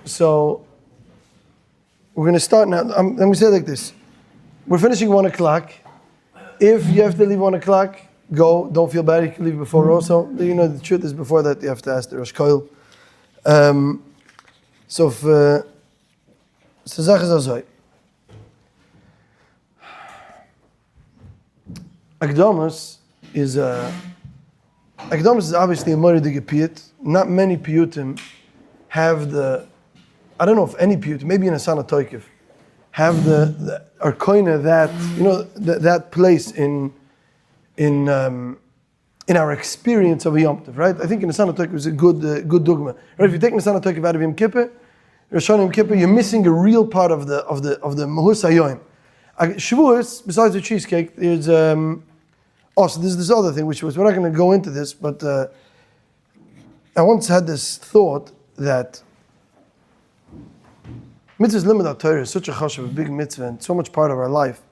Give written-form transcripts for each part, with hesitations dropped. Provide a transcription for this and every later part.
So we're going to start now. Let me say it like this. We're finishing 1 o'clock. If you have to leave 1 o'clock, go. Don't feel bad. You can leave before also. You know, the truth is before that you have to ask the Rosh Koil. So if Zach is also Akdamus is obviously a Moiridige piyut. Not many piyutim have the, I don't know if any piyut, maybe in a Sana Toikev, have the arkoina that, you know, that place in our experience of a Yom Tov, right? I think in the Sana Toikev is a good dogma. Right? If you take the Sana Toikev out of Yom Kippur, Rosh Hashanah Yom Kippur, you're missing a real part of the Mahus HaYoim. Shavuos, besides the cheesecake, there's also there's this other thing, which was, we're not going to go into this, but I once had this thought that mitzvah's limud Torah is such a chashuv, a big mitzvah, and so much part of our life,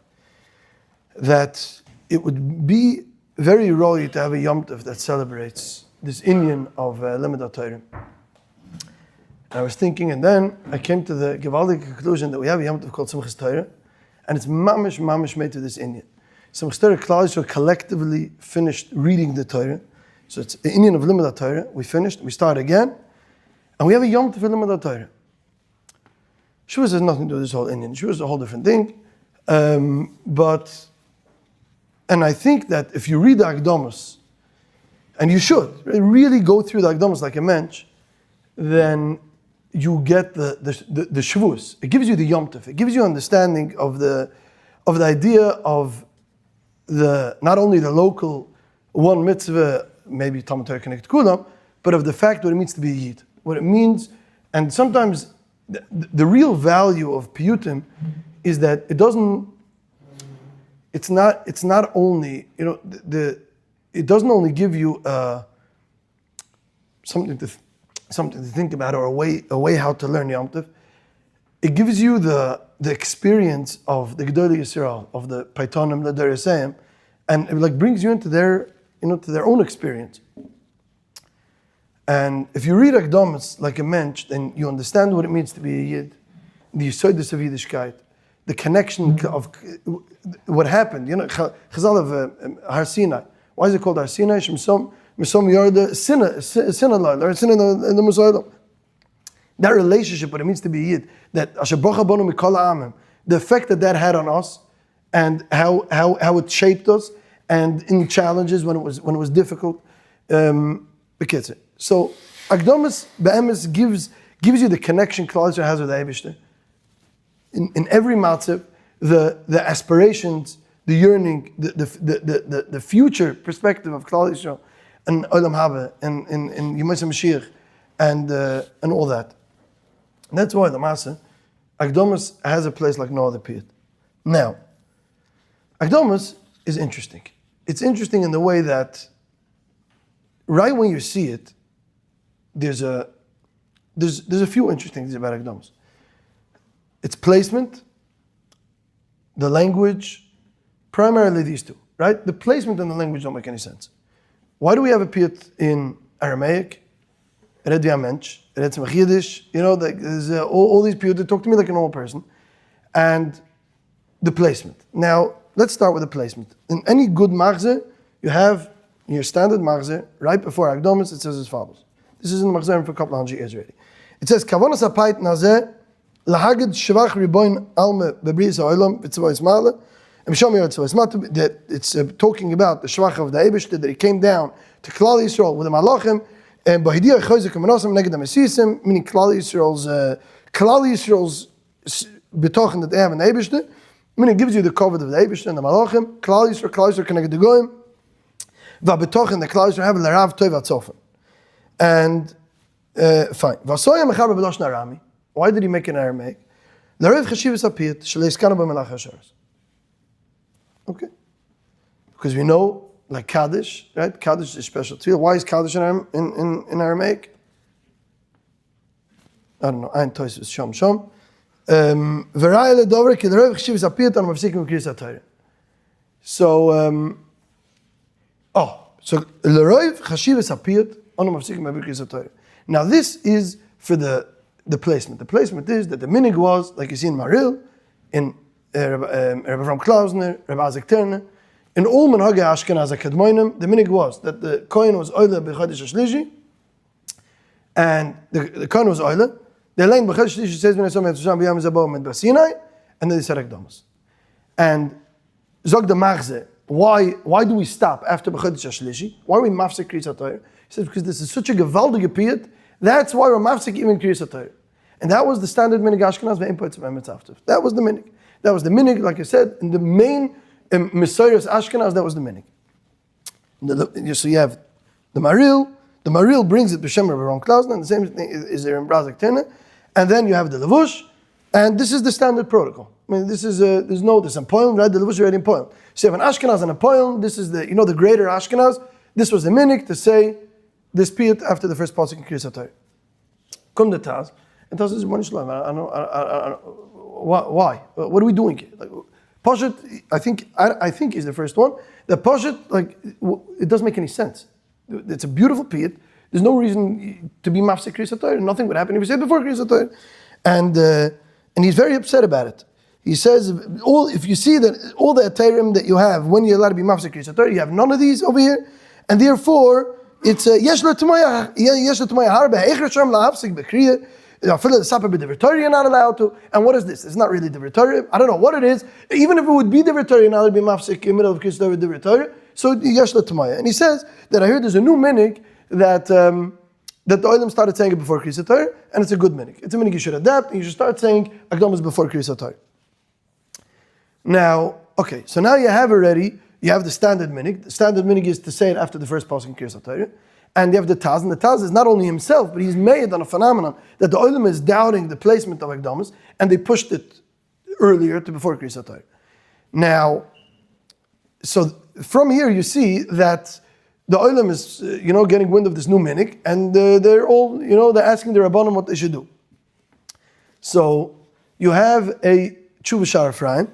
that it would be very role to have a Yom Tov that celebrates this inyan of limud Torah. And I was thinking, and then I came to the gewaldige conclusion that we have a Yom Tov called Simchas Torah, and it's mamish made to this inyan. Simchas Torah, Klal Yisrael collectively finished reading the Torah, so it's the inyan of limud Torah. We finished, we start again, and we have a Yom Tov for limud Torah. Shavuos has nothing to do with this whole inyan. Shavuos is a whole different thing, and I think that if you read the Akdamus, and you should really go through the Akdamus like a mensch, then you get the Shavuos. It gives you the Yom Tov. It gives you understanding of the idea of not only the local one mitzvah, maybe Talmud Torah connect kulam, but of the fact what it means to be a Yid, what it means, and sometimes the real value of piyutim is that it doesn't. It's not only, you know, it doesn't only give you something to think about, or a way how to learn Yom Tov. It gives you the experience of the Gedolei Yisrael, of the Paitonim, the Dereseim, and it like brings you into their, you know, to their own experience. And if you read Akdamus like a mensch, then you understand what it means to be a Yid, the Yesodus of Yiddishkeit, the connection of what happened. You know, Chazal of Har Sinai. Why is it called Har Sinai? Misom Yorda Sinai in the Musayim. That relationship, what it means to be a Yid, that Asher Bocha Bonu Mikol Ha'amim, the effect that had on us, and how it shaped us, and in challenges when it was difficult. So Akdamus Be'emes gives you the connection Klal Yisrael has with the Eibishter. In every matzav, the aspirations, the yearning, the future perspective of Klal Yisrael, and Olam Haba, and Yemei Mashiach, and all that. And that's why the Masa, Akdamus has a place like no other piyut. Now, Akdamus is interesting. It's interesting in the way that right when you see it, there's a few interesting things about Akdamus. Its placement, the language, primarily these two, right? The placement and the language don't make any sense. Why do we have a piyut in Aramaic? Red via mensch, red some Yiddish, you know, there's all these piyut that talk to me like a normal person. And the placement. Now, let's start with the placement. In any good machzeh, you have in your standard machzeh, right before Akdamus, it says as follows. This is in the machzeh for a couple of hundred years already. It says, Kavonas apait nazeh, lahagid shvach riboin alme bebriz ha'olam v'tzvah isma'ale, that it's talking about the shvach of the Eibishter, that he came down to Klal Yisrael with the Malachim, and Bahidiyah Chayzik Menasam Neged HaMesisim, meaning Klal Yisrael's betochen that they have in the Eibishter, meaning it gives you the cover of the Eibishter and the Malachim, Klal Yisrael connected the Goyim, v'betochen the Klal Yisrael have l'rav tov atzofen. And fine. V'asoya mechaber b'loshna Arami. Why did he make an Aramaic? L'rav chashivas apiyat shleiskana b'melach hasharas. Okay, because we know, like Kaddish, right? Kaddish is special tefillah. Why is Kaddish in Aramaic? I don't know. Ein tois is shom. V'ra'ay ledover ki l'rav chashivas apiyat anu mafsikim v'kriyas ha'Torah. So l'rav chashivas apiyat anu mafsikim v'kriyas ha'Torah. Now this is for the placement. The placement is that the minig was, like you see in Maril, in Rabbi Avram Klausner, Rabbi Isaac Turner, in all Menhage Ashkenaz HaKadmonim, the minig was that the Kohen was Oile B'Chodesh HaShlishi, and the Kohen was Oile. The Lein B'Chodesh HaShlishi says, B'nai Som Yetzushan B'yam Zabo Med Basinai, and then they said Akdamus. And Zog the Machze, why do we stop after B'Chodesh HaShlishi? Why are we mafsek Kriyas HaTorah? He says, because this is such a gewaldige piyut, that's why we're mafsek even Kriyas HaTorah. And that was the standard minig Ashkenaz ve'impoitz v'emetz after. That was the minig. That was the minig, like I said, in the main Messiah's Ashkenaz, that was the minig. So you have the Maril. The Maril brings it b'shem Rabbi Ron Klausner, and the same thing is there in Brazak Tena. And then you have the Levush, and this is the standard protocol. I mean, this is there's a poem, right? The Levush is already in poem. So you have an Ashkenaz and a poem. This is the greater Ashkenaz. This was the minig to say this piyut after the first pasuk in Kriyas HaTorah. Come the Taz, and Taz is one Shalom. I don't why? What are we doing here? Like, Poshet, I think is the first one. The Poshet, it doesn't make any sense. It's a beautiful piyut. There's no reason to be mafsek Kriyas HaTorah. Nothing would happen if you said before Kriyas HaTorah. And he's very upset about it. He says, if you see that all the Atayrim that you have when you're allowed to be mafsek Kriyas HaTorah, you have none of these over here, and therefore it's yesh l'tumaya harbe heichra shem la'hafsek b'kriyah. You're not allowed to. And what is this? It's not really Divrei Torah. I don't know what it is. Even if it would be Divrei Torah, you're not allowed to be mafsek in the middle of Kriyas HaTorah with Divrei Torah. So yesh l'tumaya. And he says that I heard there's a new minig that the Olim started saying it before Kriyas HaTorah, and it's a good minig. It's a minig you should adapt, and you should start saying Akdamus before Kriyas HaTorah. Now, okay, so now you have the standard minig. The standard minig is to say it after the first pasuk in Kriyas HaTorah. And you have the Taz, and the Taz is not only himself, but he's made on a phenomenon that the Olim is doubting the placement of Akdamus, and they pushed it earlier to before Kriyas HaTorah. Now, so from here you see that the Olim is, getting wind of this new minig, and they're all, they're asking the Rabbanim what they should do. So you have a Tshuva Shar Ephraim,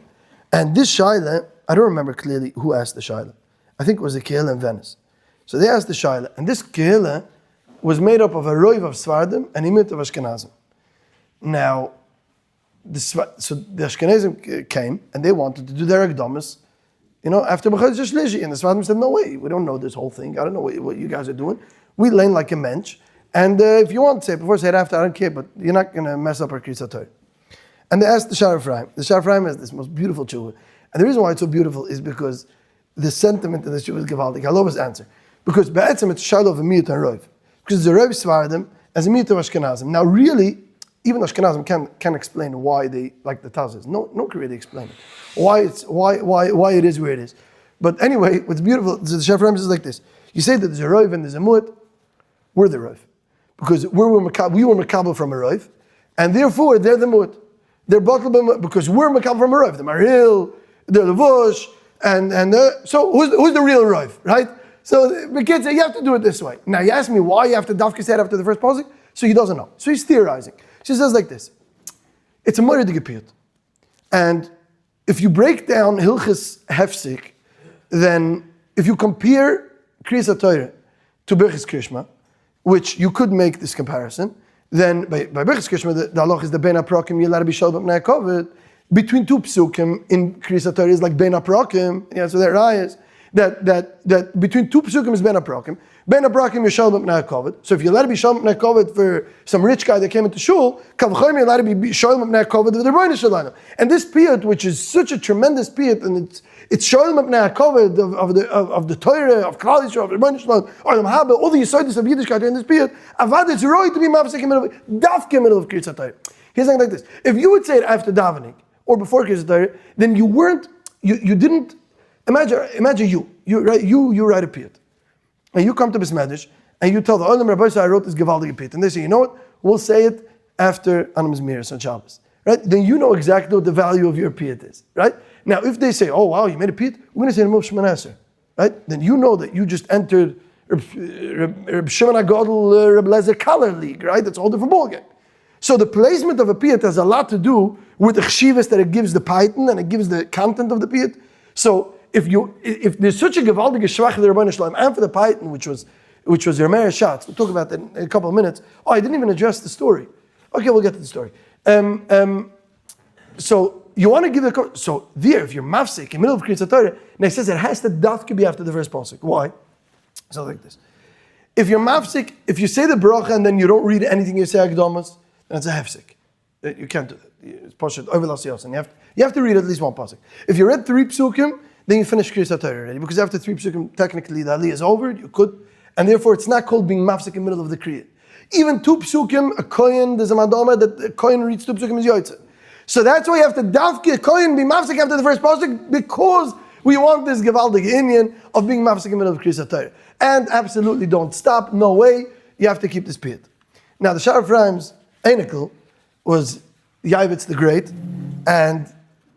and this Shaila, I don't remember clearly who asked the Shaila. I think it was the Kehillah in Venice. So they asked the Shaila, and this Kehillah was made up of a Roiv of Svardim and a Imit of Ashkenazim. Now, so the Ashkenazim came, and they wanted to do their Akdamus, after B'Chodesh HaShlishi, and the Svardim said, no way, we don't know this whole thing, I don't know what you guys are doing. We lane like a mensch, and if you want to say it before, say it after, I don't care, but you're not going to mess up our Kriyas HaTorah. And they asked the Shar Ephraim. The Shar Ephraim has this most beautiful tshuva. And the reason why it's so beautiful is because the sentiment in the tshuva is gewaldig. I love his answer. Because Be'etzim it's a shadow of a miyut and roiv. Because it's a roiv svardim as a miyut of Ashkenazim. Now really, even Ashkenazim can explain why they like the Taz. No can really explain it. Why it is where it is. But anyway, what's beautiful, the Shar Ephraim says like this. You say that there's a roiv and there's a mu'at, we're the roiv. Because we were makabel from a roiv, and therefore they're the mu'at. They're bottled because we're makabel from a roiv. The Maril, the Levush, and so who's the real roiv, right? So the kids say, you have to do it this way. Now you ask me why you have to dafka say it after the first pasuk, so he doesn't know. So he's theorizing. She says like this. It's a moiridige piyut. And if you break down Hilchis Hefsik, then if you compare Kriyas HaTorah to Birchis Krishma, which you could make this comparison, then by Birchis Krishma, the halach is the Ben HaPrakim, you're allowed to be Shalom B'nai Kovet. Between two psukim in Kriyas HaTorah is like Ben HaPrakim, so that rayas. That between two psukim is Ben HaPrakim. Ben HaPrakim is Shalom B'nai Kovet. So if you're allowed to be Shalom B'nai Kovet for some rich guy that came into shul, Kavachayim you're allowed to be Shalom B'nai Kovet with the Rebbeinu Shalom. And this piyut, which is such a tremendous piyut, and it's Shalom B'nai Kovet of the Torah, of Klal Yisrael, of the Rebbeinu Shalom, or the Mahaba, all the Yisodis of Yiddishkeit in this piyut, Avad it's right to be mafsek in the middle of Dafke in the middle of Kriyas HaTorah. He's saying like this: if you would say it after davening or before Kriyas HaTorah, then you didn't. Imagine you write a piyut, and you come to Bismedish, and you tell the Olam Rabbi I wrote this gewaldige piyut, and they say, you know what? We'll say it after Anam Zmiris on Shabbos, right? Then you know exactly what the value of your piyut is, right? Now, if they say, oh wow, you made a piyut, we're going to say Rav Shimon Aser, right? Then you know that you just entered Reb Shimon HaGadol, Reb Lezer Kaler league, right? That's a whole different ballgame. So the placement of a piyut has a lot to do with the chshivas that it gives the python and it gives the content of the piyut. So if there's such a gewaldige shvach of the Rebbeinu Shalom and for the python, which was which was Yermeya Schatz. We'll talk about that in a couple of minutes. Oh, I didn't even address the story. Okay, we'll get to the story. So you want to give so there, if you're mafsik in the middle of Kriyas Torah, and it says it has to dafka be after the first pasuk. Why? So like this. If you're mafsik, if you say the bracha and then you don't read anything you say Akdamus, then it's a hefsik. You can't do that. It's pasuk overlas yosan. You have to read at least one pasuk. If you read 3 psukim, then you finish Kriyas Torah already. Because after 3 psukim, technically the aliyah is over. You could, and therefore it's not called being mafsik in the middle of the Kriyah. Even 2 psukim, a kohen, there's a madama that a kohen reads 2 psukim is yotzeh. So that's why you have to dafki a kohen be mafsik after the first pasuk, because we want this gevaldig inyan of being mafsik in the middle of Kriyas Torah. And absolutely don't stop, no way, you have to keep this piyut. Now the Shar of Rhymes, Einikel, was Yavitz the Great, and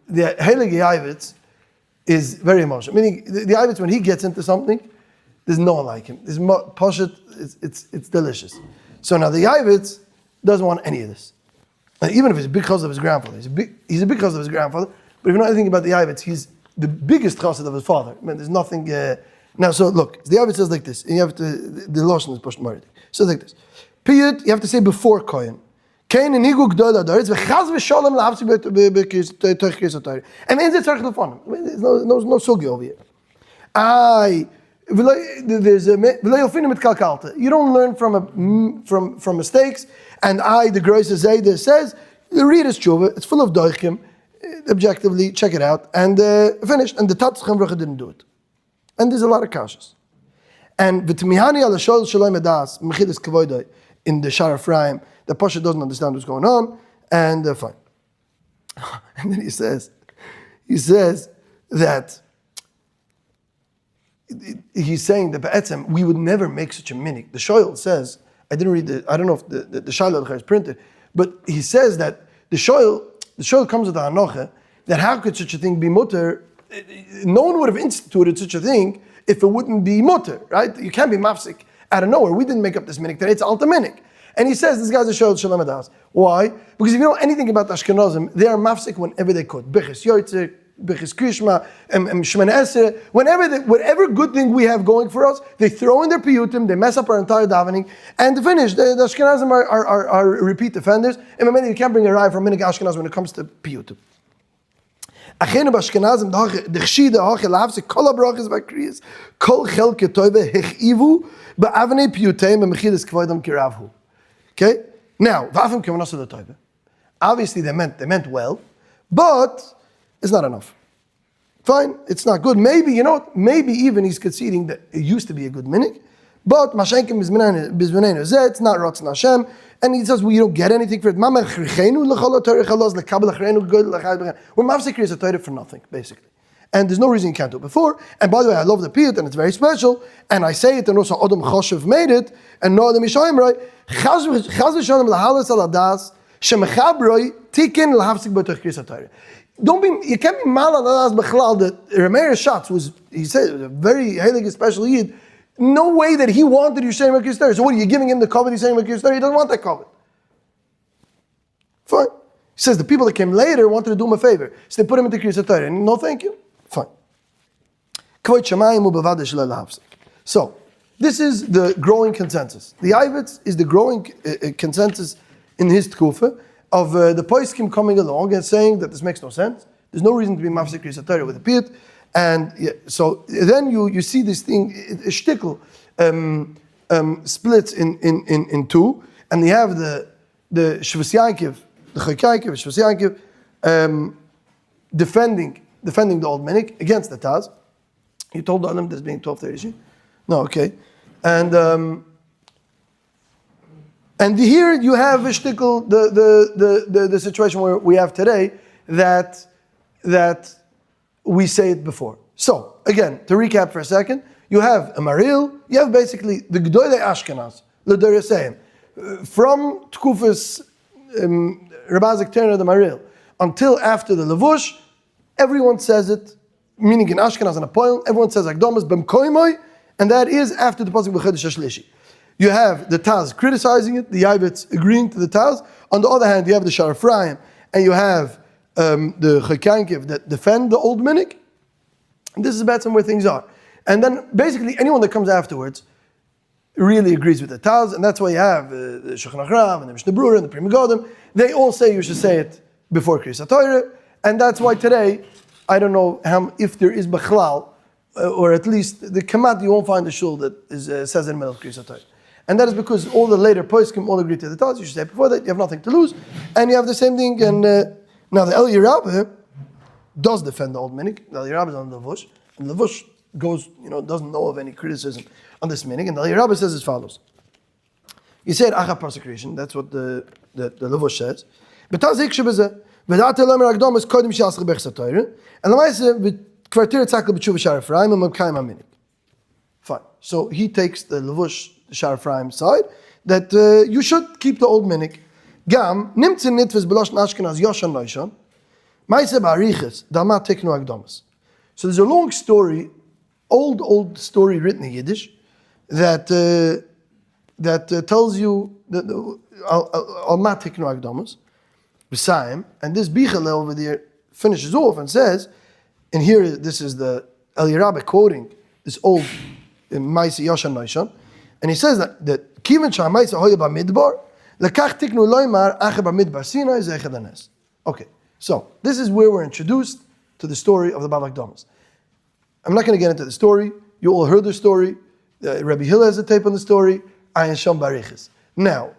the Heilige Yavitz is very emotional. Meaning, the Yavitz, when he gets into something, there's no one like him. There's Poshet, it's delicious. So now the Yavitz doesn't want any of this. And even if it's because of his grandfather, he's a big because of his grandfather, but if you know anything about the Yavitz, he's the biggest chassid of his father. I mean, there's nothing... now, so look, the Yavitz says like this, and you have to, the Lashon is pushed more. So it's like this. Piyut, you have to say before Kohen. Kain and Higu Gdola Doritz, v'chaz v'sholem l'havsi b'Kriyas Torah. And then it's tzarich l'fonim. There's no sugi over here. There's a you don't learn from mistakes. And the Groiser Zayda says, the read is tshuva, it's full of doichim, objectively, check it out, and finished. And the Tatzchem Bracha didn't do it. And there's a lot of kashas. And v'tmihani ala shol shalom edas, mechidas kavoidai, in the Shar Ephraim, the Pasha doesn't understand what's going on, and fine. And then he says that he's saying that Ba'etzem, we would never make such a minik. The Shoyl says, I didn't read I don't know if the Shaila is printed, but he says that the Shoyl comes with the Hanoche, that how could such a thing be mutter? No one would have instituted such a thing if it wouldn't be mutter, right? You can't be mafsik out of nowhere. We didn't make up this minik today, it's alta minik. And he says, this guy's a Shoyl Shalom Adas. Why? Because if you know anything about the Ashkenazim, they are mafsik whenever they could. Bichis Yoitzer, Bichis Krishma, Shemana Esrei, whatever good thing we have going for us, they throw in their piyutim, they mess up our entire davening, and to finish, the Ashkenazim are repeat offenders, and maybe you can't bring a raya from minik Ashkenaz when it comes to piyutim. Achenu b'Ashkenazim d'chshida ha'che la'avsik kol ha'brachas v'kriyas kol chelke toive hechivu ba'avnei piyuteim b'mechidas kvoidam kiravhu. Okay? Now, v'afim kevanasa the toive. Obviously they meant well, but it's not enough. Fine, it's not good. Maybe, maybe even he's conceding that it used to be a good minik, but mashenkim bizmenenu zeh, it's not Ratzon Hashem, and he says, well, you don't get anything for it. We're mafsik Kriyas Torah for nothing, basically. And there's no reason you can't do it before. And by the way, I love the piyut, and it's very special, and I say it, and also Adam Choshev made it, and no Adam Yishayim, right? Chaz v'shalom l'halas al adas, shemechabroi tikin l'havsik b'toch Kriyas Torah. You can't be mal on adas b'chlal that Yermeya Schatz he said, a very heilig, special yid. No way that he wanted you saying Kriyas Torah. So what are you giving him the covet? He's saying Kriyas Torah. He doesn't want that covet. Fine. He says the people that came later wanted to do him a favor, so they put him into Kriyas Torah. And no, thank you. Fine. So this is the growing consensus. The Yavitz is the growing consensus in his tkufa of the poskim coming along and saying that this makes no sense. There's no reason to be mafsik Kriyas Torah with a piyut. And so then you see this thing, a shtickle splits in two, and you have the Shvus Yankiv, the Chaykayiv, Shvus Yankiv, defending the old minik against the Taz. He told Adam there's being 12:30. No, okay, and here you have a shtickle, the situation where we have today that we say it before. So, again, to recap for a second, you have a Maril, you have basically the Gdoilei Ashkenaz, L'Doreseim, from Tkufas Rabazik Turner the Maril until after the Levush, everyone says it, meaning in Ashkenaz and Apoel, everyone says Akdamus Bem Koimoy, and that is after the Pasuk B'Chodesh HaShlishi. You have the Taz criticizing it, the Yavitz agreeing to the Taz. On the other hand, you have the Shar Ephraim, and you have the Chaykankiv that defend the old minik. And this is about some where things are. And then basically anyone that comes afterwards, really agrees with the Taz, and that's why you have the Shulchan Aruch and the Mishnah Berurah and the Pri Megadim. They all say you should say it before Kriyas HaTorah, and that's why today, I don't know if there is Bechlal, or at least the Kamat, you won't find a shul that says in the middle of Kriyas HaTorah. And that is because all the later poskim all agree to the Taz. You should say it before that, you have nothing to lose. And you have the same thing, and now the Eli Rabbah does defend the old minig. The Eli Rabbah is on the Levush, and Levush goes, doesn't know of any criticism on this minig, and the Eli Rabbah says as follows. He said, Acha Parsecretion, that's what the Levush says. B'taz hiksheh b'zeh, v'da'at elemer Akdamus kodim she'asach b'chas HaTorah, and l'maaseh v'kvartir tzakal b'tshuva Sha'ar Ephraim and m'kayim ha'minig. Fine. So he takes the Levush, the Sha'ar Ephraim side, that you should keep the old minig. Gam, nimtzin nitves b'loshen Ashkenaz yoshan loishon, ma'aseh ba'ariches, da'mat teknu Akdamus. So there's a long story, old story written in Yiddish, that tells you that Almat Tiknu Akdamus, B'Sayim, and this Bichale over there finishes off and says, and here this is the Eli Rabbah quoting this old Maisa Yoshan Noishan, and he says that Kivan Shah Maisa Hoya B'Midbar, Lekach Tiknu Loimar Ache B'Midbar Sinai Zeichad Anes. Okay, so this is where we're introduced to the story of the Bava Akdamus. I'm not going to get into the story. You all heard the story. Rabbi Hillel has a tape on the story. Ayin Sham Bariches. Now,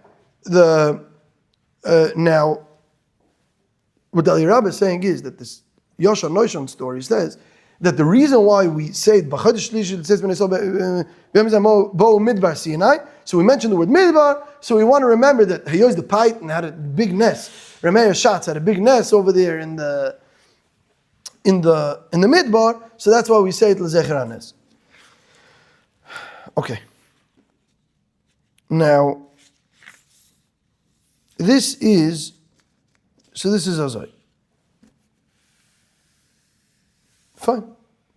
what the Eli Rabbah is saying is that this Yoshan Noishon story says that the reason why we say it, it says Midbar Sinai, so we mentioned the word Midbar, so we want to remember that Hayoz the Python had a big nest. Rameir Shatz had a big nest over there in the Midbar, so that's why we say it L'Zecher Hanes. Okay. Now, this is Azai. Fine.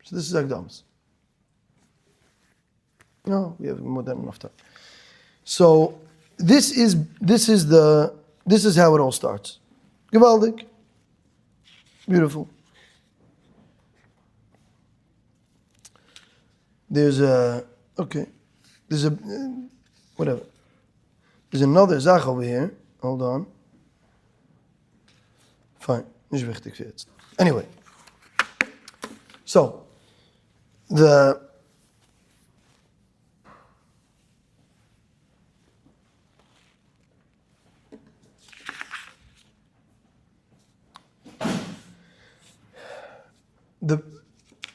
So this is Akdamus. No, we have more than enough time. So this is how it all starts. Gewaldig. Beautiful. There's another Zach over here. Hold on. Fine. Nicht wichtig für jetzt. Anyway. So, the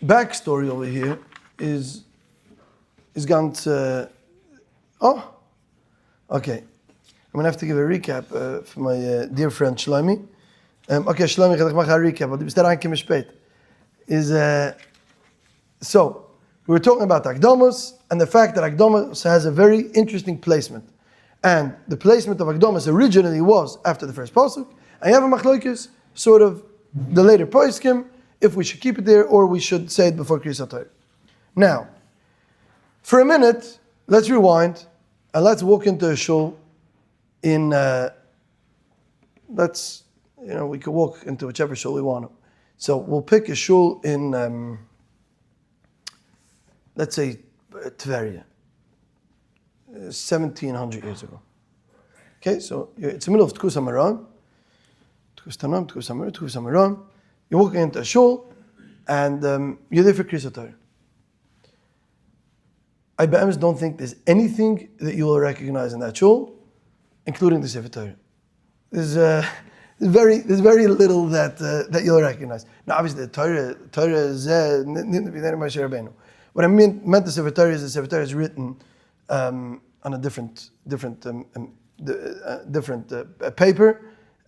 backstory over here is ganz okay. I'm gonna have to give a recap for my dear friend Shlomi. Okay, Shlomi, ich mache a recap, aber du bist da reingekommen spät. So, we were talking about Akdamus and the fact that Akdamus has a very interesting placement. And the placement of Akdamus originally was after the first pasuk. And you have a machlokes, sort of the later poskim, if we should keep it there or we should say it before Kriyas HaTorah. Now, for a minute, let's rewind and let's walk into a shul in, we could walk into whichever shul we want to. So we'll pick a shul in, let's say, Tveria, 1700 years ago. Okay, so it's the middle of Tkus HaMaran, you're walking into a shul, and you're there for Kriyas HaTorah. I don't think there's anything that you will recognize in that shul, including the Sefer Torah. There's very little that you'll recognize. Now, obviously, the Torah is Moshe Rabbeinu. What I meant the Sefer Torah is the Sefer Torah is written on a different paper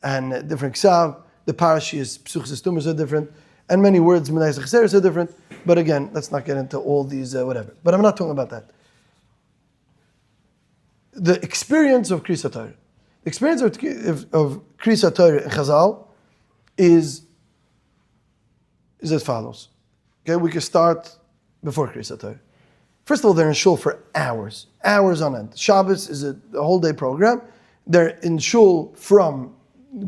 and different ksav. The parashas, psuchas tumas are different, and many words Menayos Cheseres are different. But again, let's not get into all these whatever. But I'm not talking about that. The experience of Kriyas HaTorah. The experience of Kriyas HaTorah in Chazal is as follows. Okay, we can start before Kriyas HaTorah. First of all, they're in shul for hours on end. Shabbos is a whole day program. They're in shul from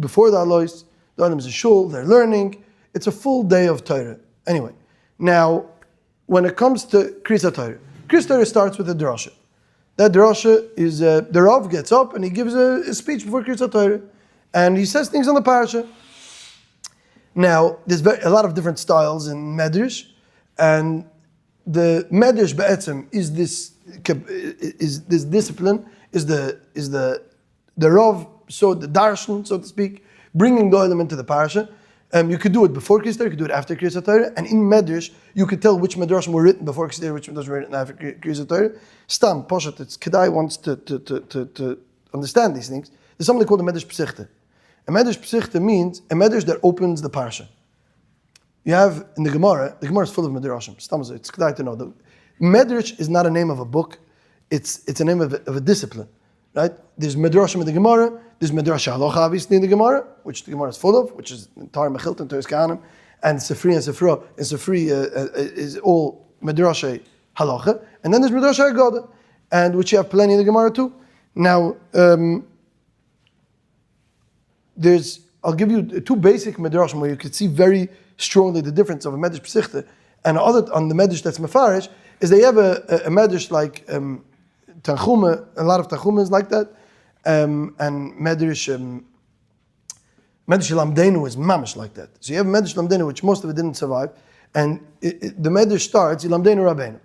before the Alois. The Adam is in shul. They're learning. It's a full day of Torah. Anyway, now when it comes to Kriyas HaTorah, Kriyas HaTorah starts with a drasha. that drasha is the Rav gets up and he gives a speech before Kriyas Torah, and he says things on the parsha. Now, there's a lot of different styles in Medrash, and the Medrash Be'etzem is this discipline, is the Rav, so the Darshan, so to speak, bringing the element to the parsha. You could do it before Kriyas Torah, you could do it after Kriyas Torah, and in Medrash, you could tell which Medrashim were written before Kriyas Torah, which Medrashim were written after Kriyas Torah. Stam, Poshat, it's Kedai wants to understand these things. There's something called a Medrash Psichte. A Medrash Psichte means a Medrash that opens the parsha. You have in the Gemara is full of Medrashim. Stam, it's Kedai to know. The Medrash is not a name of a book, it's a name of a discipline. Right? There's Medrashim in the Gemara, there's Medrash Halacha obviously in the Gemara, which the Gemara is full of, which is Tar Mechilton, Teres Kahanim, and Sefri and Sefra, and Sefri is all Medrash Halacha, and then there's Medrash Haggadah, and which you have plenty in the Gemara too. Now, I'll give you two basic Medrashim where you could see very strongly the difference of a Medrash Psichte and on the Medrash that's Mefarish, is they have a Medrash like Tanchuma, a lot of Tanchuma is like that, and Medrash Lamdenu is mamish like that. So you have Medrash Lamdenu, which most of it didn't survive, and the Medrash starts Lamdenu Rabbeinu.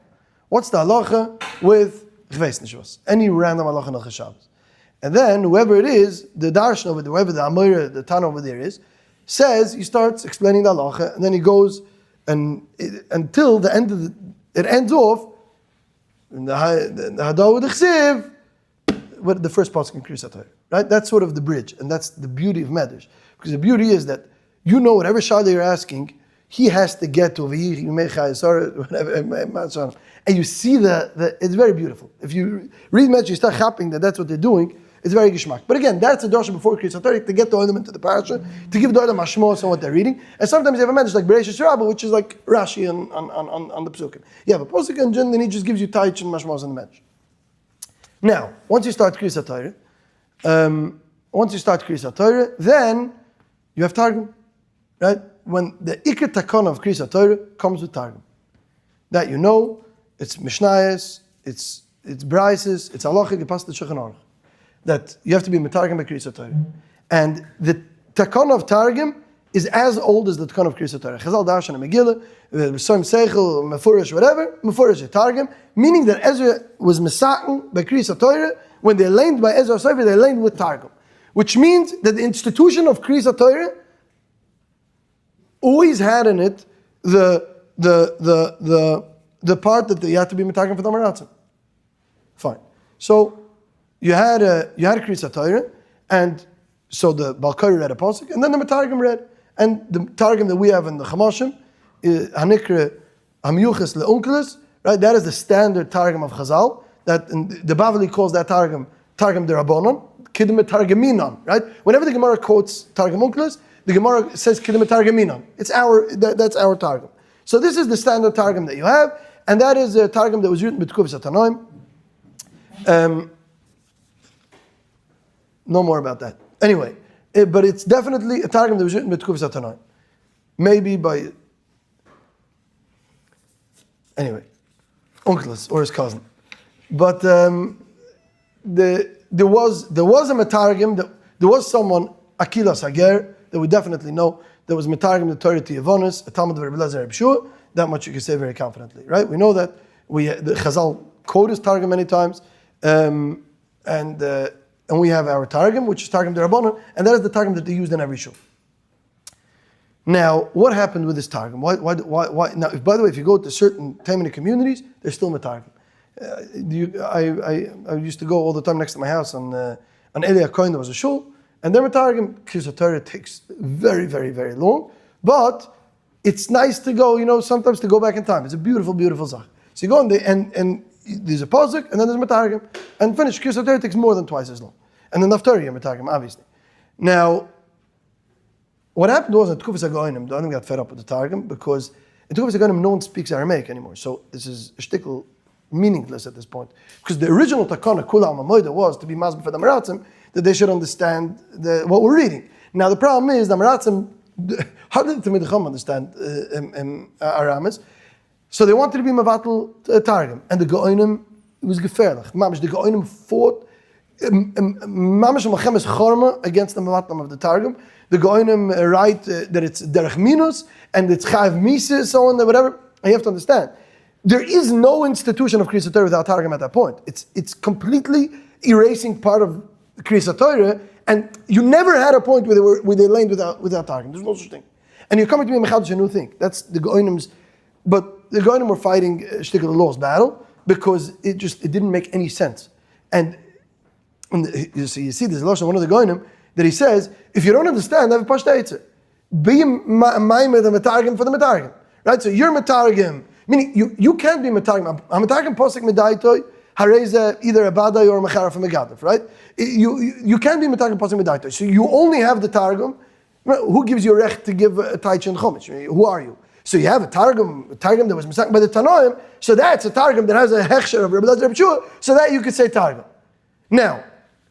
What's the halacha with Chveis Nishvos? Any random halacha in Shabbos. And then whoever it is, the darshan over there, whoever the Amora, the Tana over there is, says, he starts explaining the halacha, and then he goes until the end of it ends off. The Hadar with the Chsiv, the first pasuk in Kriyas Torah, right? That's sort of the bridge, and that's the beauty of Medrash. Because the beauty is that you know whatever shayla you're asking, he has to get to whatever, and you see it's very beautiful. If you read Medrash, you start chapping that's what they're doing. It's very gishmak. But again, that's a drasha before Kriyas Torah to get the element to the parasha, to give the element mashmos on what they're reading. And sometimes you have a Medrash like Bereshis Rabbah, which is like Rashi on the Psukim. You have a pasuk and then he just gives you taich and mashmos on the Medrash. Now, once you start Kriyas Torah, then you have Targum, right? When the Iker Takon of Kriyas Torah comes with Targum, that you know, it's Mishnayos, it's Braises, it's Halachic, it's the Shulchan Aruch. That you have to be Metargum by Kriyas Torah. And the Takon of Targum is as old as the Takon of Kriyas Torah. Chazal Darshan and Megillah, Soim Seichel, Mefurish, whatever, Mefurish Targum, meaning that Ezra was Mesaken by Kriyas Torah. When they learned by Ezra Sofer, they learned with Targum. Which means that the institution of Kriyas Torah always had in it the part that you had to be Metargum for the Maratzim. Fine. So, you had a Kriyas Torah, and so the Balkari read a pasuk, and then the Metargum read, and the Targum that we have in the Chamashim, Hanikre Hamiyuches LeUnkeles, right? That is the standard Targum of Chazal. That the Bavli calls that Targum Derabanan, Kiddumet Targaminan, right? Whenever the Gemara quotes Targum Unkeles, the Gemara says Kiddumet Targaminan. That's our Targum. So this is the standard Targum that you have, and that is a Targum that was written b'Tkufas Atanoim. No more about that. Anyway, but it's definitely a Targum that was written by Tkufas Atanoim. Maybe by, anyway, Unkeles or his cousin. But there was a Metargum, there was someone, Akilas Hager, that we definitely know, that was Metargum the Torah to Yevonis, a Talmud of Rebbe Elazar Reb Shua. That much you can say very confidently, right? We know that the Chazal quote his Targum many times, and we have our Targum, which is Targum Derabanan, and that is the Targum that they used in every shul. Now, what happened with this Targum? Why? Now, by the way, if you go to certain Taimani communities, there's still a Targum. I used to go all the time next to my house on Elia Coin, there was a shul, and their Targum, Kriyas Torah takes very, very, very long, but it's nice to go, sometimes to go back in time. It's a beautiful, beautiful zach. So you go and there's a pasuk, and then there's Metargum, and finish. Kriyas Torah takes more than twice as long. And then Naftari Metargum, obviously. Now, what happened was that Tkufas HaGoinim, the Onim got fed up with the Targum, because in Tkufas HaGoinim no one speaks Aramaic anymore. So this is a shtickle meaningless at this point. Because the original Takana, Kula Amamoida, was to be Mazbah for the Maratzim, that they should understand what we're reading. Now the problem is, the Maratzim, hardly the Talmidei Chacham understand Aramis, so they wanted to be Mavatal Targum. And the Goinim it was gefährlich. Mamish, the Goinim fought Mamish Malchemes Chorma against the Mavatlam of the Targum. The Goinim write that it's Derech Minus and it's Chayav Misa, so on, whatever. And you have to understand, there is no institution of Kriyas Torah without Targum at that point. It's completely erasing part of Kriyas Torah, and you never had a point where they laid without Targum. There's no such thing. And you're coming to me Mechadish a new thing. That's the Goinim's, but the Goinim were fighting Shtick of the Law's battle because it didn't make any sense. And you see there's a Lashon, one of the Goinim, that he says, if you don't understand, have a Pashta Eitzah. Be Maimed the Metargim for the Metargim. Right? So you're Metargim, meaning you can't be Metargim. I'm Metargim Posek Medaitoi, Hareza either a Badai or a Mechara from Megadif, right? You can't be Metargim Posek Medaitoi. So you only have the Targum. Who gives you a recht to give a Taich and Chumash? Who are you? So you have a Targum that was Mesak by the Tanoim, so that's a Targum that has a Hechsher of Rebbe Elazar Rebbe Shua, so that you could say Targum. Now,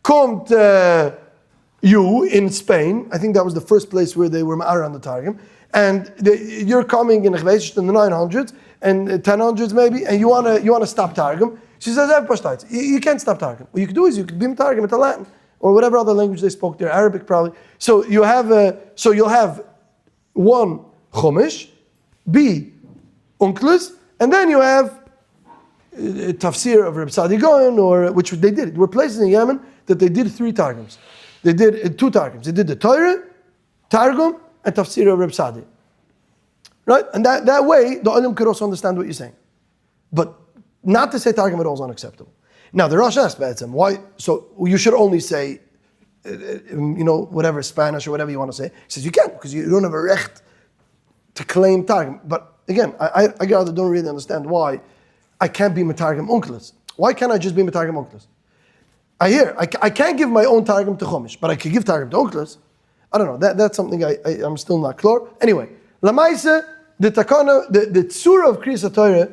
come to you in Spain, I think that was the first place where they were Ma'ar on the Targum, and you're coming in the 900s and 1000s maybe, and you wanna stop Targum. She says, you can't stop Targum. What you could do is you could be Targum at the Latin, or whatever other language they spoke there, Arabic probably. So you'll have one Chumash, B, Unklis, and then you have Tafsir of Reb Sadi Goyen, or which they did. There were places in Yemen that they did 3 Targums. They did 2 Targums. They did the Torah, Targum, and Tafsir of Reb Sadi. Right? And that way, the Olim could also understand what you're saying. But not to say Targum at all is unacceptable. Now, the Rosh asked Ba'etzem, why? So you should only say, whatever, Spanish or whatever you want to say. He says, you can't, because you don't have a recht to claim Targum. But again, I don't really understand why I can't be Metargum Unklis. Why can't I just be Metargum Unklis? I can't give my own Targum to Chumash, but I can give Targum to Unklis. I don't know, that's something I'm still not clear. Anyway, Lamaisa, the Takana, the Tzura of Kriyas Torah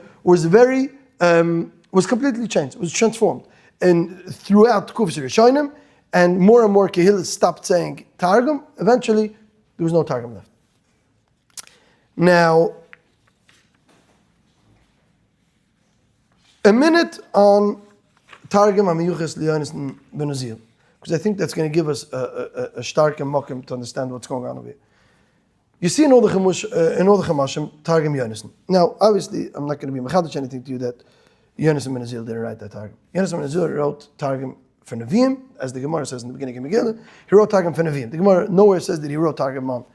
was completely changed. It was transformed. And throughout Kufis Rishonim, and more Kehillas stopped saying Targum. Eventually, there was no Targum left. Now, a minute on Targum HaMiyuches L'Yonis Ben Uzziel, because I think that's going to give us a stark and mokim to understand what's going on over here. You see in all the Chamashim, Targum Yonis. Now, obviously, I'm not going to be mechadish anything to you that Yonis Ben Uzziel didn't write that Targum. Yonis Ben Uzziel wrote Targum for Nevi'im, as the Gemara says in the beginning of Megillah. He wrote Targum for Nevi'im. The Gemara nowhere says that he wrote Targum on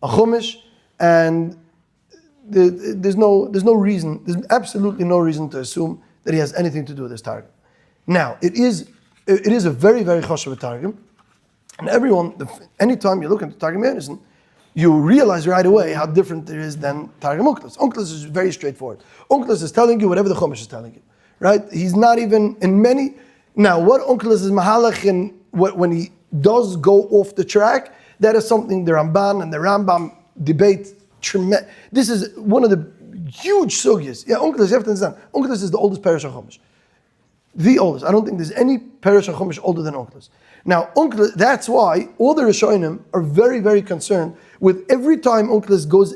a Chumash, and there's absolutely no reason to assume that he has anything to do with this Targum. Now, it is a very, very choshev Targum, and anytime you look into Targum Yonis, you realize right away how different it is than Targum Unklis. Unklis is very straightforward. Unklis is telling you whatever the Chumash is telling you, right? He's not even in many. Now, what Unklis is mahalach, and when he does go off the track, that is something the Ramban and the Rambam debate. This is one of the huge sugyas. Yeah, Unklis, you have to understand. Unklis is the oldest parish of Chumash. The oldest. I don't think there's any parish of Chumash older than Unklis. Now, Unklis, that's why all the Rishonim are very, very concerned with every time Unklis goes,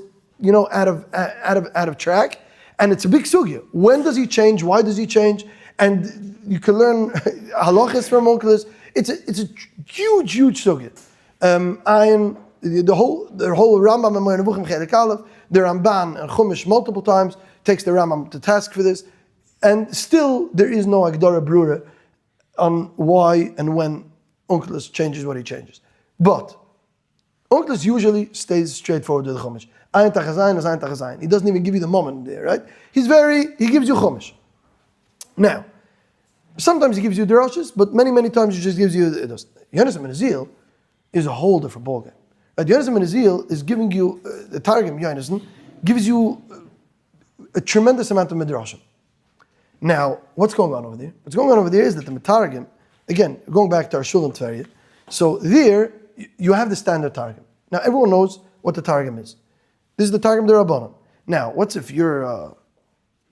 out of track, and it's a big sugya. When does he change? Why does he change? And you can learn halachas from Unklis. It's a huge, huge sugya. The whole Rambam and Nevuchim Chelik Aleph, the Ramban and Chumash multiple times takes the Rambam to task for this, and still there is no Agdara Brura on why and when Unklis changes what he changes. But Unklis usually stays straightforward with the Chumash. Ayin Tachazayin is Ayin Tachazayin. He doesn't even give you the moment there, right? He gives you Chumash. Now, sometimes he gives you deroshes, but many, many times he just gives you Yonis Ben Uzziel is a whole different ballgame. Yonis Ben Uzziel is giving you, the Targum Yonis gives you a tremendous amount of midrashim. Now, what's going on over there? What's going on over there is that the Targum, again, going back to our Shul and Tverya, so there, you have the standard Targum. Now, everyone knows what the Targum is. This is the Targum de Rabbanan. Now, what's if you're,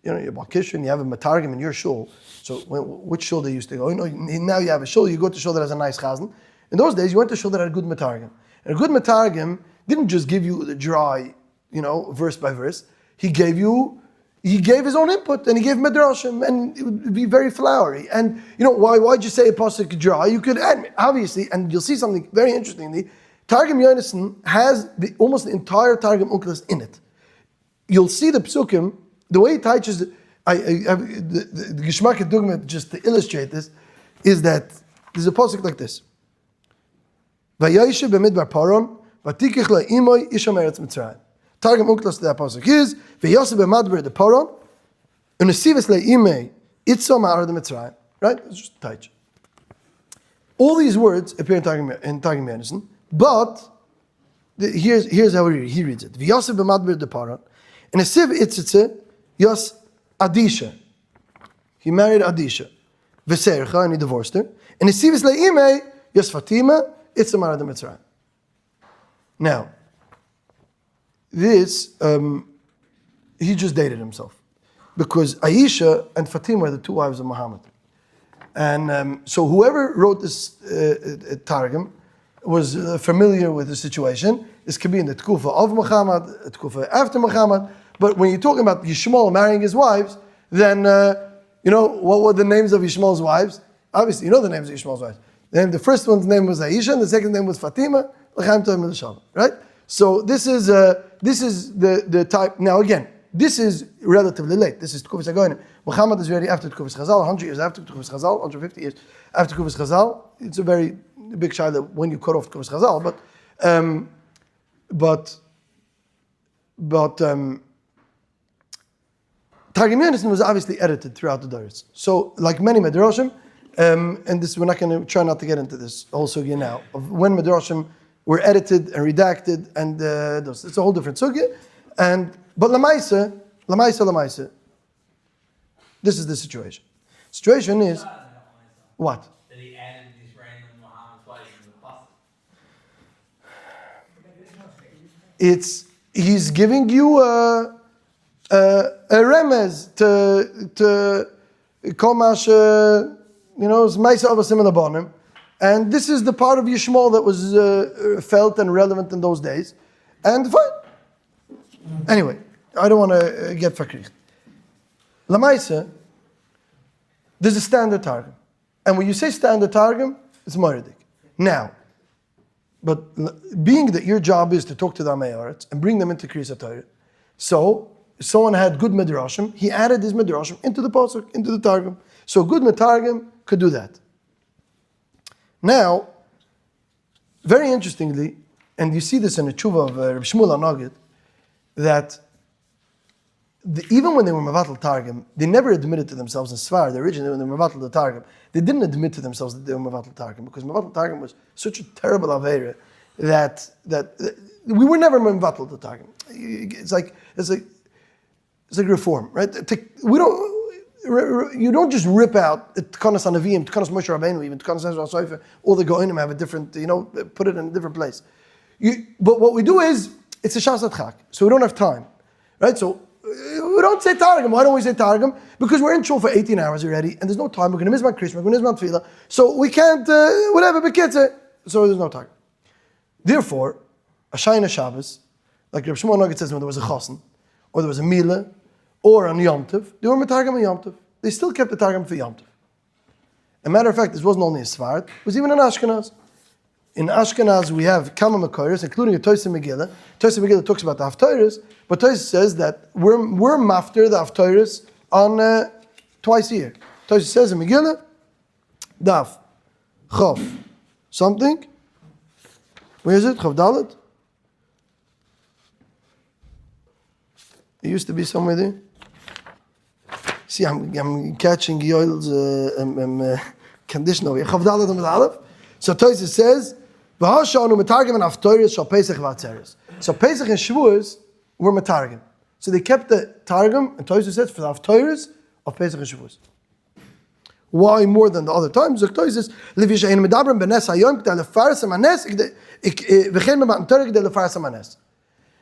you're Balkish and you have a Targum in your Shul, so which Shul they used to go? Now you have a Shul, you go to a Shul that has a nice chazan. In those days, you went to a Shul that had a good Matargum. And a good Matargum didn't just give you the dry, verse by verse. He gave you he gave his own input and he gave midrashim, and it would be very flowery. And why'd you say a pasuk dry? You could add, obviously, and you'll see something very interestingly. Targum Yonason has almost the entire Targum Onkelos in it. You'll see the psukim, the way he teaches the Geschmack Dugma, just to illustrate this, is that there's a pasuk like this. Vayayishe b'midbar paron, vatikich la'imoy isha meretz Mitzrayim. Targum Onkelos to that pasuk is v'yosef b'madbar the paron, unesivis la'imei itzo ma'ar the Mitzrayim. Right? It's just teach. All these words appear in Targum Yonason, but here's how he reads it. V'yosef b'madbar the paron, unesiv itzitze yos Adisha. He married Adisha. V'sercha, and he divorced her. And Esivis le'imei, Yos Fatima, it's the Mara de Mitzrayim. Now, this, he just dated himself. Because Aisha and Fatima are the two wives of Muhammad. And so whoever wrote this Targum was familiar with the situation. This could be in the Tkufa of Muhammad, the Tkufa after Muhammad. But when you're talking about Yishmael marrying his wives, then, what were the names of Yishmael's wives? Obviously, you know the names of Yishmael's wives. Then the first one's name was Aisha, and the second name was Fatima. Right? So this is the type. Now again, this is relatively late. This is Tkufis Hagoyim. Muhammad is already after Tkufis Chazal, 100 years after Tkufis Chazal, 150 years after Tkufis Chazal. It's a very big shayla when you cut off Tkufis Chazal, but Targum Yonason was obviously edited throughout the Doros. So, like many Midrashim, and this we're not going to try not to get into this whole sugya now of when Midrashim were edited and redacted, and it's a whole different sugya. But Lamaisa, this is the situation. Situation is what? That he added these random Muhammad wives in the pasuk. He's giving you a remez to komash, Maisa of a similar bonim, and this is the part of Yishmael that was felt and relevant in those days, and fine. Anyway, I don't want to get fakricht. Lamaisa, there's a standard targum, and when you say standard targum, it's moradik. Now, but being that your job is to talk to the Amei Haaretz and bring them into Kriyas HaTorah, so someone had good midrashim, he added his midrashim into the pasuk, into the targum. So good mitargum could do that. Now, very interestingly, and you see this in the tshuva of Reb Shmuel HaNagid, that even when they were mevatel targum, they never admitted to themselves in Sfar. Originally, when they were mevatel the targum, they didn't admit to themselves that they were mevatel targum, because mevatel targum was such a terrible aveira that we were never mevatel the targum. It's like reform, right? You don't just rip out Tkanas Hanavim, Tkanas Moshe Rabbeinu, even Tkanas Ezra Sofer. All the Goinim have a different, put it in a different place. But what we do is it's a Shas Adchak, so we don't have time, right? So we don't say Targum. Why don't we say Targum? Because we're in shul for 18 hours already, and there's no time. We're going to miss my Krishma, we're going to miss my Tefillah, so we can't whatever. Bekitzer, so there's no Targum. Therefore, a Shayna Shabbos, like Reb Shmuel HaNagid says, when there was a Chosin, or there was a Mila, or on Yom Tov, they were Metargum on Yom Tov. They still kept the Targum for Yom Tov. As a matter of fact, this wasn't only in Sfard, it was even in Ashkenaz. In Ashkenaz, we have Kama Makoros, including a Tosa Megillah. Tosa Megillah talks about the Haftarahs, but Tosa says that we're mafter the Haftarahs on twice a year. Tosa says in Megillah, Daf, Chav, something. Where is it? Chav Dalet? It used to be somewhere there. See, I'm catching Yoel's condition over here. Chav Dalet and Aleph. So Tosa says, V'hashanu metargim and Haftarahs shal Pesach v'Atzeres. So Pesach and Shavuos were metargim. So they kept the targum, and Tosa says, for the Haftarahs of Pesach and Shavuos. Why more than the other times?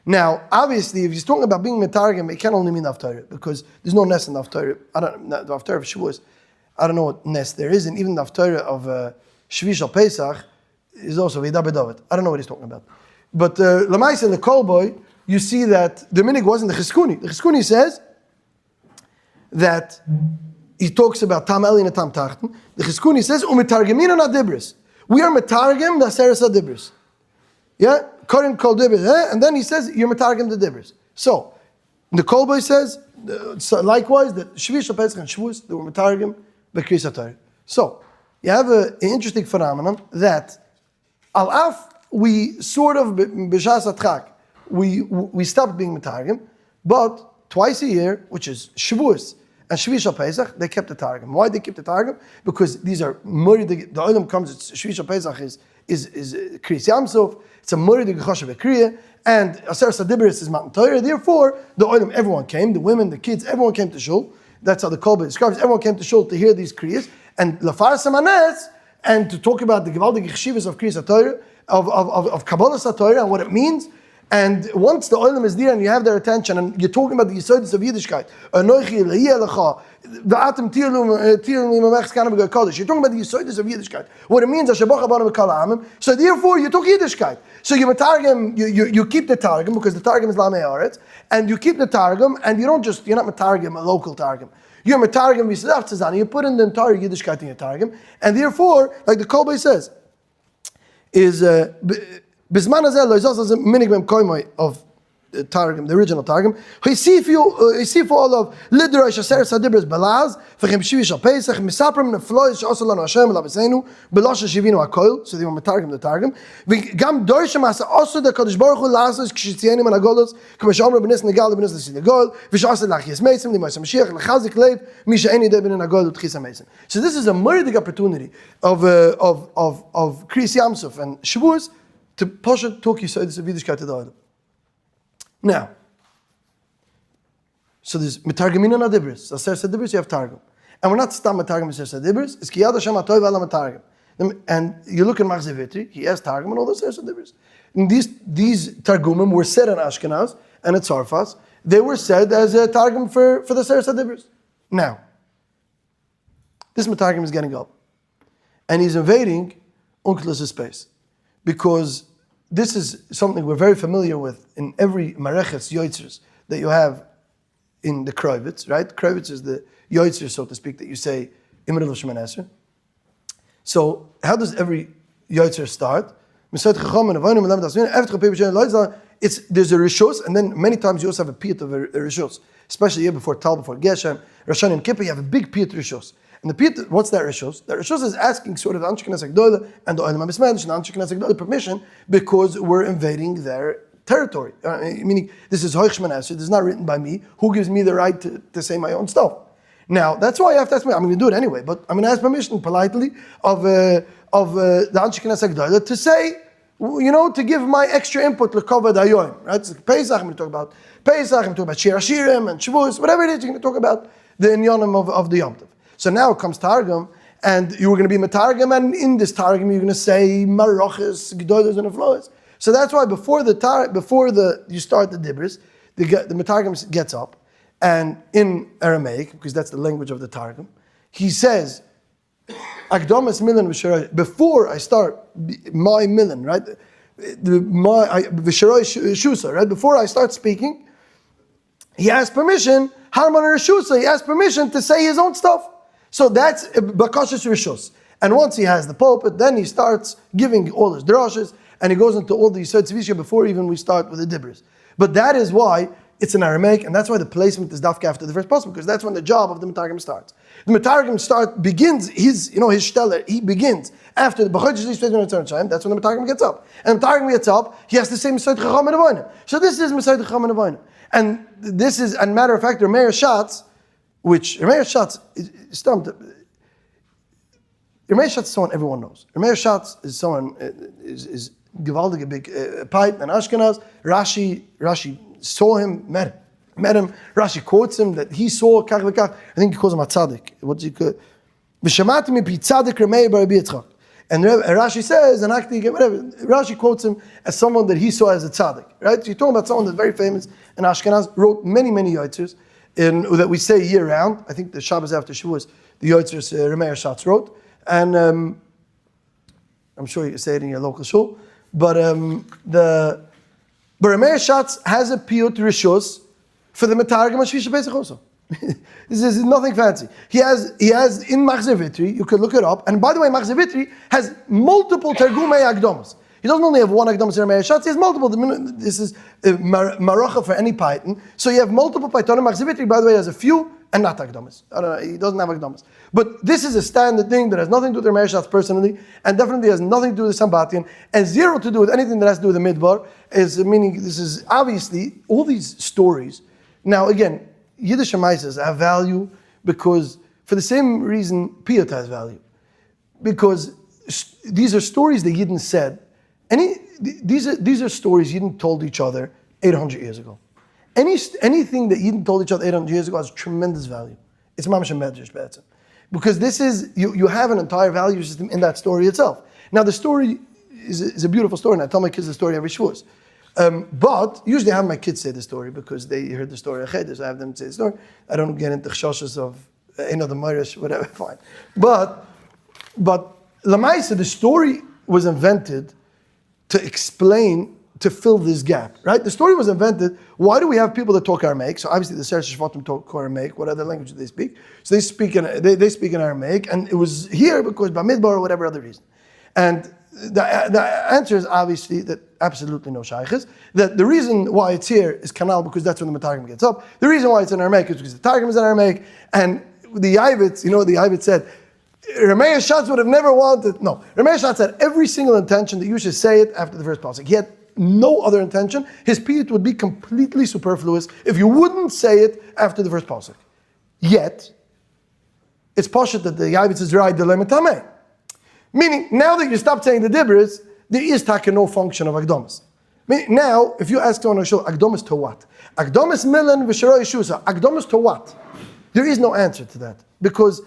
Now, obviously, if he's talking about being metargim, it can only mean Haftarah, because there's no nest in the Haftarah. The Haftarah of Shavuos, I don't know what nest there is, and even the Haftarah of Shvi Shal Pesach is also V'yida B'David. I don't know what he's talking about. But Lamais in the Kolboy, you see that the minig wasn't the Cheskuni. The Cheskuni says that he talks about Tam Eli and Tam Tachten. The Chizkuni says, Umitargemin on Adibris. We are Metargem the Aseres Adibris. Yeah? Korin Kol Dibris. And then he says, you're Metargem the Dibris. So, the Kolboy says, so likewise, that Shvish Pesach and Shavuos, they were Metargem B'Kriyas HaTorah. So, you have an interesting phenomenon that Al-Af, we sort of, B'Shas HaTchak, we stopped being Metargem, but twice a year, which is Shavuos and Shvish Pesach, they kept the Targum. Why they kept the Targum? Because these are Murid, the Olam comes, Shvish Pesach is Kriyas Yamsov, it's a Murid Gechoshev Kriya, and Aseres Adibris is Matan Torah. Therefore, the Olam, everyone came, the women, the kids, everyone came to Shul. That's how the Kolbe describes. Everyone came to Shul to hear these Kriyas, and Lafar Samanes, and to talk about the Gevaldige Cheshivas of Kriyas HaTorah, of Kabbalah HaTorah, and what it means. And once the olim is there and you have their attention and you're talking about the Yesodis of Yiddishkeit, you're talking about the Yesodis of Yiddishkeit, what it means, so therefore you talk Yiddishkeit. So you keep the Targum because the Targum is Lamei Aretz, and you keep the Targum and you're not Metargum, a local Targum. You're Metargum, you put in the entire Yiddishkeit in your Targum, and therefore, like the Kolbe says, is Bisman Hazel is also a minimum koimoy of the Targum, the original Targum. He see for all of Lidrosh Aseres Adibris Balaz, V'chem Shvish Al Pesach, Misaprim Neflois Sh'osel Lanu Hashem Lavasenu, Belosh Shivinu HaKoil. So they were Metargum the Targum. V'gam Dorsham Asa also the Kadosh Baruch Hu Lassos K'shitzianim and Agolos, K'mash Omer B'nis Negal B'nis L'Sid Agol, V'sh'asel Lachis Mesim, L'Moisam Mashiach, L'Chazik Lev, Misha Eni Debin and Agol L'Tchisa Mesim. So this is a murdig opportunity of Kriyas Yamsuf and Shavuos to push it, talk Yesodis of Yiddishkeit to the Olam. Now, so there's Metargemin and Adibris. Aseres Adibris, you have Targum. And we're not Stam Metargem Aseres Adibris, it's Ki Yad Hashem HaTov Ala Metargem. And you look in Machzeh Vitri, he has Targum and all the Aseres Adibris. And these Targumim were said in Ashkenaz and at Tzarfas. They were said as a Targum for the Aseres Adibris. Now, this Metargem is getting up. And he's invading Onkelos' space. Because this is something we're very familiar with in every Mareches Yoitzers that you have in the Kroivitz, right? Kroivitz is the Yoitzer, so to speak, that you say in the middle of Shemoneh Esrei. So, how does every Yoitzer start? There's a Rishos, and then many times you also have a Piyut of a Rishos, especially here before Tal, before Geshem, Rosh Hashanah and Kippur, you have a big Piyut Rishos. And the Piyut, what's that Rishos? That Rishos is asking sort of the Anshe Knesset Gdola and the Olam HaMismedish and the Anshe Knesset Gdola permission because we're invading their territory. Meaning, this is Hoich Shemoneh Esrei, this is not written by me. Who gives me the right to say my own stuff? Now, that's why I have to ask me. I'm going to do it anyway, but I'm going to ask permission politely of the Anshe Knesset Gdola to say, to give my extra input to Kovod Hayoim. Right? So Pesach, I'm going to talk about Pesach, I'm going to talk about Shir Hashirim and Shavuos, whatever it is, you're going to talk about the Inyanim of the Yom Tov. So now it comes Targum, and you were going to be Metargum, and in this Targum you're going to say Maroches, Gdolos, and Aflois. So that's why before you start the Dibris, the Metargum gets up, and in Aramaic, because that's the language of the Targum, he says, Akdamus milan v'sharoi. Before I start my milan, right? V'sharoi shusa, right? Before I start speaking, he asks permission. Harman Rishusa, he asks permission to say his own stuff. So that's Bakashis Rishus. And once he has the pulpit, then he starts giving all his drashes, and he goes into all the Yisod Tzivishya before even we start with the Dibris. But that is why it's an Aramaic, and that's why the placement is Dafka after the first pasuk, because that's when the job of the Metargim starts. The Metargim begins his Shteller, he begins after the B'chodesh Yisrael, that's when the Metargim gets up. And the Metargim gets up, he has to say Mesayt Chacham and Avonim. So this is Mesayt Chacham and Avonim. And this is, and matter of fact, Remeir Shatz, which Remeir Shatz is someone everyone knows. Remeir Shatz is someone is Givaldig, a big pipe and Ashkenaz. Rashi saw him, met him. Rashi quotes him that he saw Kach v'Kach. I think he calls him a tzaddik. What's he called? V'shamati mipi tzaddik Remeir bar Rabbi Yitzchak. And Rashi says, and Rashi quotes him as someone that he saw as a tzaddik. Right? So you're talking about someone that's very famous in Ashkenaz, wrote many Yotzers that we say year round. I think the Shabbos after Shavuos, the Yotzers Remeir Shatz wrote. And I'm sure you say it in your local shul. But Remeir Shatz has a piyut rishos for the Metargim and Shvisha Pesach also. This is nothing fancy. He has in Machzor Vitri, you could look it up. And by the way, Machzor Vitri has multiple Targumei Akdamus. He doesn't only have one Akdamus in Ramei Shatz, he has multiple. This is Marocha for any Python. So you have multiple Python. Machzor Vitri, by the way, has a few and not Akdamus. I don't know, he doesn't have Akdamus. But this is a standard thing that has nothing to do with Ramei Shatz personally, and definitely has nothing to do with Sambatian, and zero to do with anything that has to do with the Midbar. Meaning this is obviously all these stories. Now again, Yiddish Maaseh have value because, for the same reason, Piyut has value. Because these are stories that Yidden said. These are stories Yidden told each other 800 years ago. Anything that Yidden told each other 800 years ago has tremendous value. It's mamash medrash be'etzem. Because this is, you have an entire value system in that story itself. Now the story is a beautiful story, and I tell my kids the story every Shavuos. But usually I have my kids say the story because they heard the story of Cheder, so I have them say the story. I don't get into chshoshes of the Moirish, whatever, fine. But Lamaisa, the story was invented to explain, to fill this gap, right? The story was invented. Why do we have people that talk Aramaic? So obviously the Seresh Shvatim talk Aramaic. What other language do they speak? So they speak in Aramaic, and it was here because Bamidbar or whatever other reason. And the answer is obviously that absolutely no shaykhs. That the reason why it's here is Kanal, because that's when the Targum gets up. The reason why it's in Aramaic is because the Targum is in Aramaic, and the Yavitz, the Yavitz said, Ramei Shatz would have never wanted. No, Ramei Shatz had every single intention that you should say it after the first pasuk. He had no other intention. His piyut would be completely superfluous if you wouldn't say it after the first pasuk. Yet, it's pashut that the Yavitz is right dilemma tamei. Meaning, now that you stopped saying the dibros, there is taka no function of Akdamus. Now, if you ask someone, Akdamus to what? Akdamus milan v'sharoi shusa. Akdamus to what? There is no answer to that because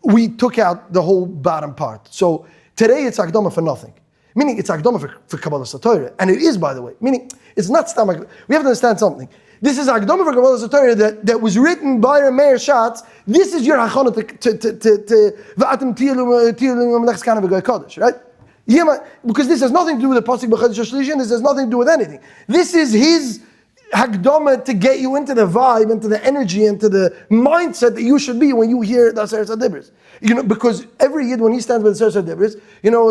we took out the whole bottom part. So today it's Akdama for nothing. Meaning it's Akdama for Kabbalah Satorah. And it is, by the way. Meaning it's not stomach. We have to understand something. This is Akdama for Kabbalah Satorah that was written by Meir Shatz. This is your hachana to V'atem Tiyelu Melech's Kana V'Goy Kodesh, right? Because this has nothing to do with the Pasuk B'Chodesh HaShlishi, and this has nothing to do with anything. This is his Hakdama to get you into the vibe, into the energy, into the mindset that you should be when you hear the Aseret HaDibros. Because every Yid, when he stands with the Aseret HaDibros,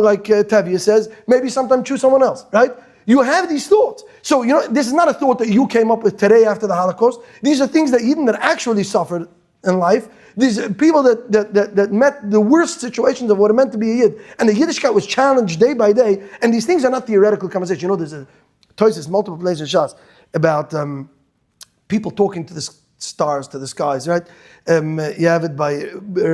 like Tavia says, maybe sometime choose someone else, right? You have these thoughts. So, this is not a thought that you came up with today after the Holocaust. These are things that Yidden that actually suffered in life. These are people that met the worst situations of what it meant to be a Yid. And the Yiddishkeit was challenged day by day. And these things are not theoretical conversation. There's a Tosis, multiple places in Shas, about people talking to the stars, to the skies, right? You have it by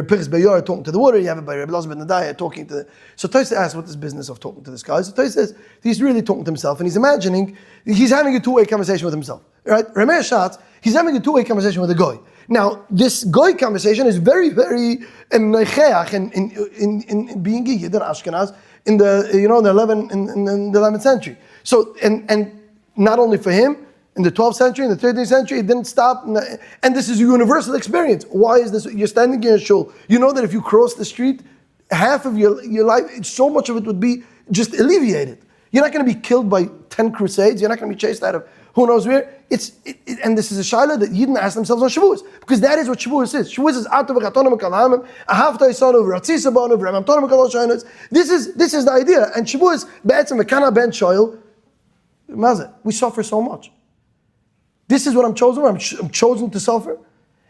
Pirs Bayar talking to the water, you have it by Rabbi Elazar ben Nadaya talking to the... So Tosis asks, what is business of talking to the skies? So Tosis says, he's really talking to himself, and he's imagining, he's having a two-way conversation with himself, right? Ramei Shatz, he's having a two-way conversation with a goy. Now, this goy conversation is very, very neicheach in being a Yid in Ashkenaz in the 11th century. So, and not only for him, in the 12th century, in the 13th century, it didn't stop. And this is a universal experience. Why is this? You're standing in a shul. You know that if you cross the street, half of your life, so much of it would be just alleviated. You're not going to be killed by 10 crusades. You're not going to be chased out of who knows where. And this is a shaila that Yidden ask themselves on Shavuos. Because that is what Shavuos is. Shavuos is This is the idea. And Shavuos, be'etzem v'kana ben shoyel, we suffer so much. This is what I'm chosen for. I'm chosen to suffer.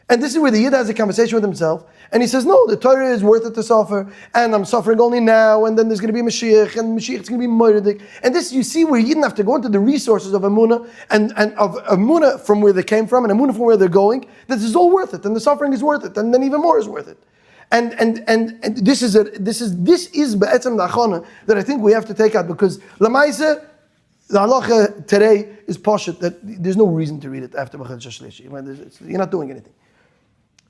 And this is where the Yid has a conversation with himself. And he says, no, the Torah is worth it to suffer. And I'm suffering only now. And then there's going to be Mashiach. And Mashiach is going to be Moiridik. And this, you see where Yidden have to go into the resources of Amunah. And of Amunah from where they came from. And Amunah from where they're going. This is all worth it. And the suffering is worth it. And then even more is worth it. And this is Be'etzem L'achana that I think we have to take out. Because Lamaisa, the halacha today is poshut that there's no reason to read it after B'chodesh HaShlishi. You're not doing anything.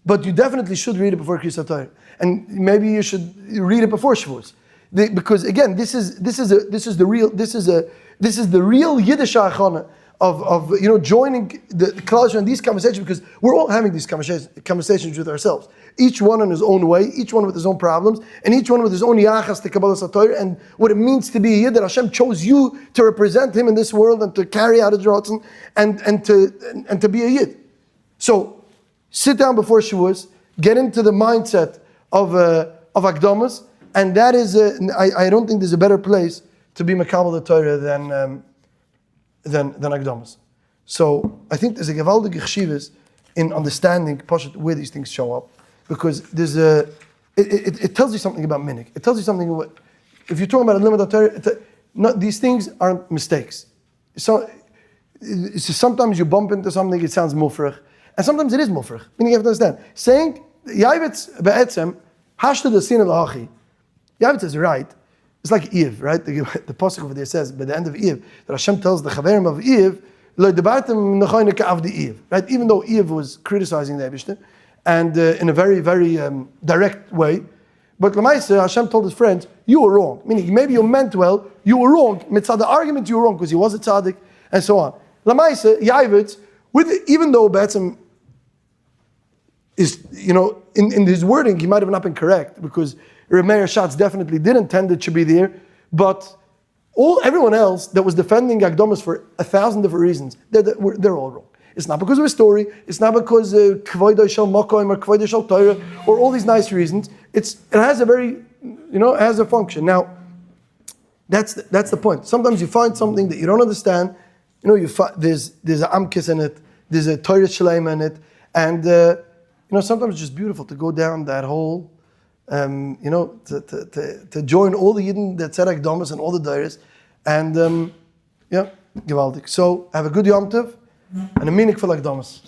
But you definitely should read it before Kriyas HaTorah, and maybe you should read it before Shavuos, because again, this is the real Yiddish achana of joining the Klal Yisrael in these conversations, because we're all having these conversations with ourselves, each one in his own way, each one with his own problems, and each one with his own yachas to Kabbalah Satorah and what it means to be a Yid, that Hashem chose you to represent Him in this world and to carry out His ratzon and to be a Yid. So sit down before Shavuos, get into the mindset of Akdamus, and that is, I don't think there's a better place to be Makabel the Torah than Akdamus. So I think there's a gewaldige chshivas in understanding Pashat where these things show up, because there's it tells you something about minik. It tells you something about, if you're talking about a limit of Torah, these things aren't mistakes. So it's just sometimes you bump into something, it sounds mufrach, and sometimes it is mufrach. Meaning you have to understand. Saying Yavitz be'etzem hashta the sin al-hachi. Yavitz is right. It's like Eve, right? The pasuk over there says by the end of Eve that Hashem tells the chaverim of Eve, lo debartem nechoyneka avdi Eve, right? Even though Eve was criticizing the Eibishter, and in a very, very direct way, but Lamaisa, Hashem told his friends, you were wrong. Meaning, maybe you meant well, you were wrong. Mitzvah the argument, you were wrong because he was a tzaddik, and so on. Lamaisa, Yavitz, even though Betzim is, in his wording, he might have not been correct, because Remeir Schatz definitely did intend it to be there, but everyone else that was defending Akdamus for 1,000 different reasons, they're all wrong. It's not because of a story, it's not because Kvoidoi Shel Mokoim or Kvoidoi Shel Torah, or all these nice reasons. It has a very, it has a function. Now, that's the point. Sometimes you find something that you don't understand, there's an Amkis in it, there's a Torah Shalema in it, and sometimes it's just beautiful to go down that whole, to join all the Yidden that said Akdamus and all the Dairis, and gewaldig. So have a good Yom Tov and a meaningful Akdamus.